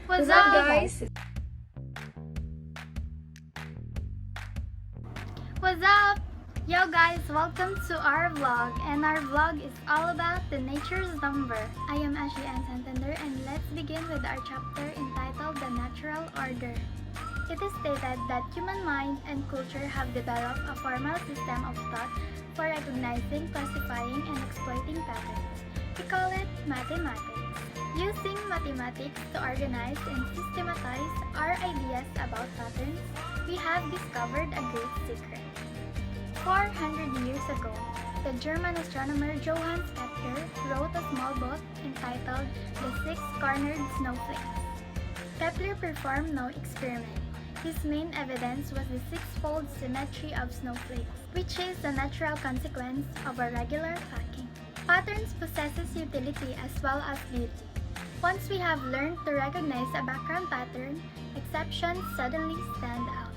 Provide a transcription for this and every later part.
What's up, guys? What's up? Yo guys, welcome to our vlog, and our vlog is all about the nature's number. I am Ashley Ann Santander, and let's begin with our chapter entitled The Natural Order. It is stated that human mind and culture have developed a formal system of thought for recognizing, classifying, and exploiting patterns. We call it mathematics. Using mathematics to organize and systematize our ideas about patterns, we have discovered a great secret. 400 years ago, the German astronomer Johannes Kepler wrote a small book entitled The Six-Cornered Snowflakes. Kepler performed no experiment. His main evidence was the six-fold symmetry of snowflakes, which is a natural consequence of a regular packing. Patterns possesses utility as well as beauty. Once we have learned to recognize a background pattern, exceptions suddenly stand out.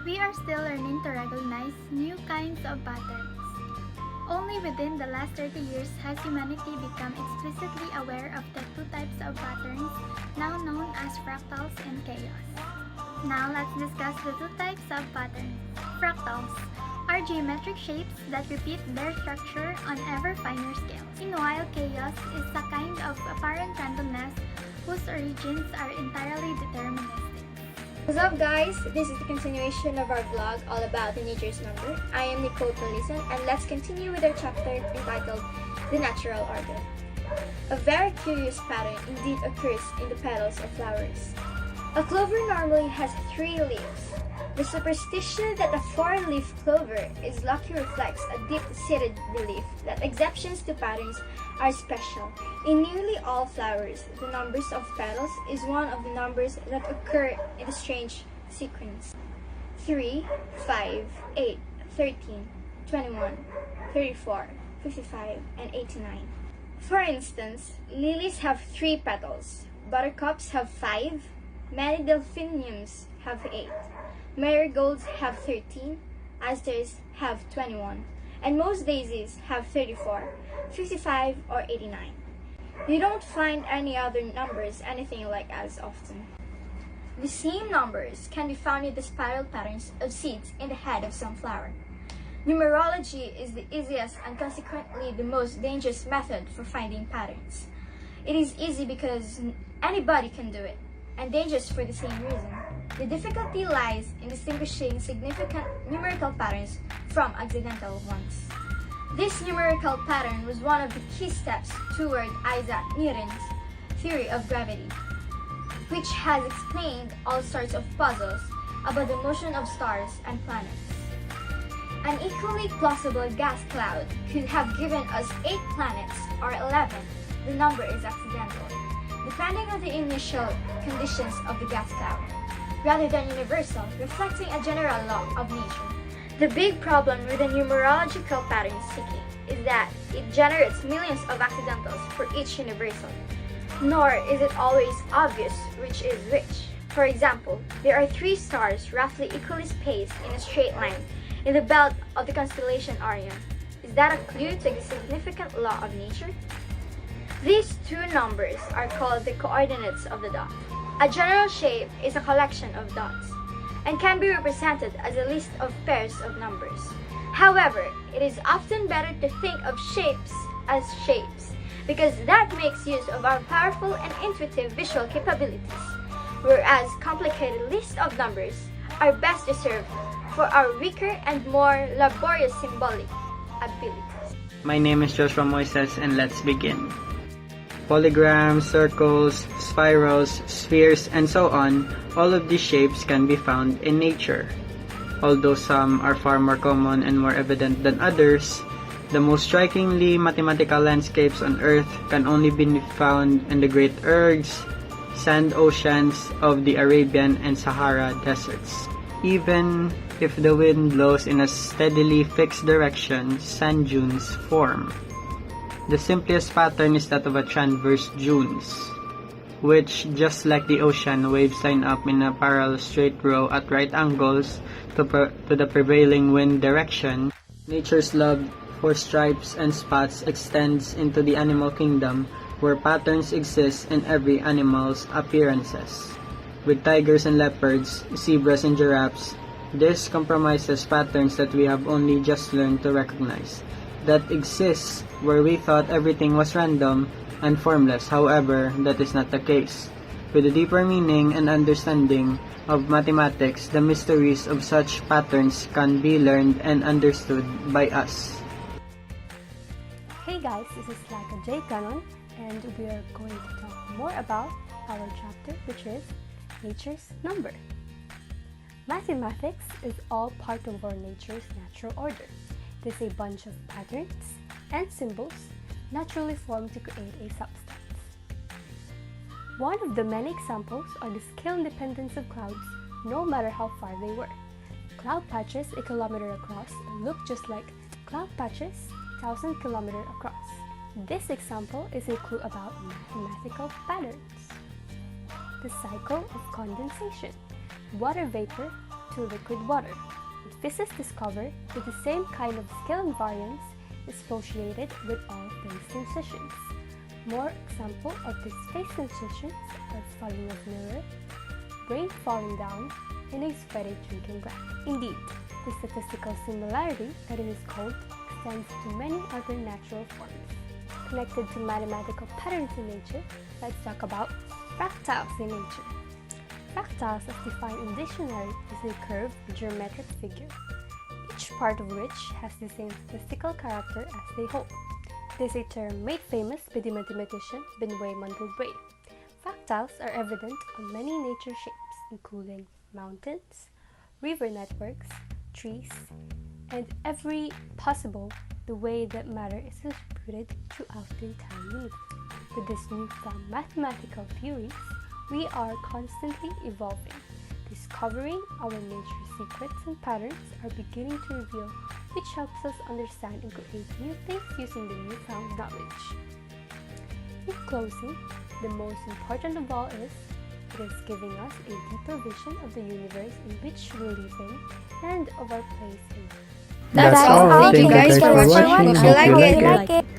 We are still learning to recognize new kinds of patterns. Only within the last 30 years has humanity become explicitly aware of the two types of patterns now known as fractals and chaos. Now let's discuss the two types of patterns. Fractals are geometric shapes that repeat their structure on ever finer scales. Meanwhile, chaos is a kind of apparent randomness whose origins are entirely deterministic. What's up, guys? This is the continuation of our vlog all about the nature's number. I am Nicole Tolison, and let's continue with our chapter entitled The Natural Order. A very curious pattern indeed occurs in the petals of flowers. A clover normally has 3 leaves. The superstition that a 4-leaf clover is lucky reflects a deep-seated belief that exceptions to patterns are special. In nearly all flowers, the numbers of petals is one of the numbers that occur in a strange sequence. 3, 5, 8, 13, 21, 34, 55, and 89. For instance, lilies have 3 petals, buttercups have 5, many delphiniums have 8. Marigolds have 13, asters have 21, and most daisies have 34, 55, or 89. You don't find any other numbers anything like as often. The same numbers can be found in the spiral patterns of seeds in the head of some flower. Numerology is the easiest and consequently the most dangerous method for finding patterns. It is easy because anybody can do it, and dangerous for the same reason. The difficulty lies in distinguishing significant numerical patterns from accidental ones. This numerical pattern was one of the key steps toward Isaac Newton's theory of gravity, which has explained all sorts of puzzles about the motion of stars and planets. An equally plausible gas cloud could have given us 8 planets or 11. The number is accidental, depending on the initial conditions of the gas cloud, rather than universal, reflecting a general law of nature. The big problem with the numerological pattern seeking is that it generates millions of accidentals for each universal. Nor is it always obvious which is which. For example, there are 3 stars roughly equally spaced in a straight line in the belt of the constellation Orion. Is that a clue to the significant law of nature? These 2 numbers are called the coordinates of the dot. A general shape is a collection of dots and can be represented as a list of pairs of numbers. However, it is often better to think of shapes as shapes because that makes use of our powerful and intuitive visual capabilities, whereas complicated lists of numbers are best reserved for our weaker and more laborious symbolic abilities. My name is Joshua Moises, and let's begin. Polygrams, circles, spirals, spheres, and so on, all of these shapes can be found in nature. Although some are far more common and more evident than others, the most strikingly mathematical landscapes on Earth can only be found in the great ergs, sand oceans of the Arabian and Sahara deserts. Even if the wind blows in a steadily fixed direction, sand dunes form. The simplest pattern is that of a transverse dunes, which, just like the ocean, waves line up in a parallel straight row at right angles to the prevailing wind direction. Nature's love for stripes and spots extends into the animal kingdom, where patterns exist in every animal's appearances. With tigers and leopards, zebras and giraffes, this compromises patterns that we have only just learned to recognize, that exists where we thought everything was random and formless. However, that is not the case. With a deeper meaning and understanding of mathematics, the mysteries of such patterns can be learned and understood by us. Hey guys, this is Laika J. Ganon, and we are going to talk more about our chapter, which is Nature's Number. Mathematics is all part of our nature's natural order. It is a bunch of patterns and symbols naturally formed to create a substance. One of the many examples are the scale independence of clouds, no matter how far they were. Cloud patches a kilometer across look just like cloud patches 1,000 kilometers across. This example is a clue about mathematical patterns. The cycle of condensation, water vapor to liquid water. Physicists discovered that the same kind of scale invariance is associated with all phase transitions. More examples of these phase transitions are falling of mirror, rain falling down, and a sweaty drinking glass. Indeed, the statistical similarity that it is called extends to many other natural forms. Connected to mathematical patterns in nature, let's talk about fractals in nature. Fractals, as defined in dictionary, is a curved geometric figure, each part of which has the same statistical character as the whole. This is a term made famous by the mathematician Benoit Mandelbrot. Fractals are evident on many nature shapes, including mountains, river networks, trees, and every possible the way that matter is distributed throughout the entire universe. With these newfound mathematical theories, we are constantly evolving. Discovering our nature's secrets and patterns are beginning to reveal, which helps us understand and create new things using the newfound knowledge. In closing, the most important of all is, it is giving us a deeper vision of the universe in which we live in and of our place in it. That's all. Thank you guys for watching. Hope you like it.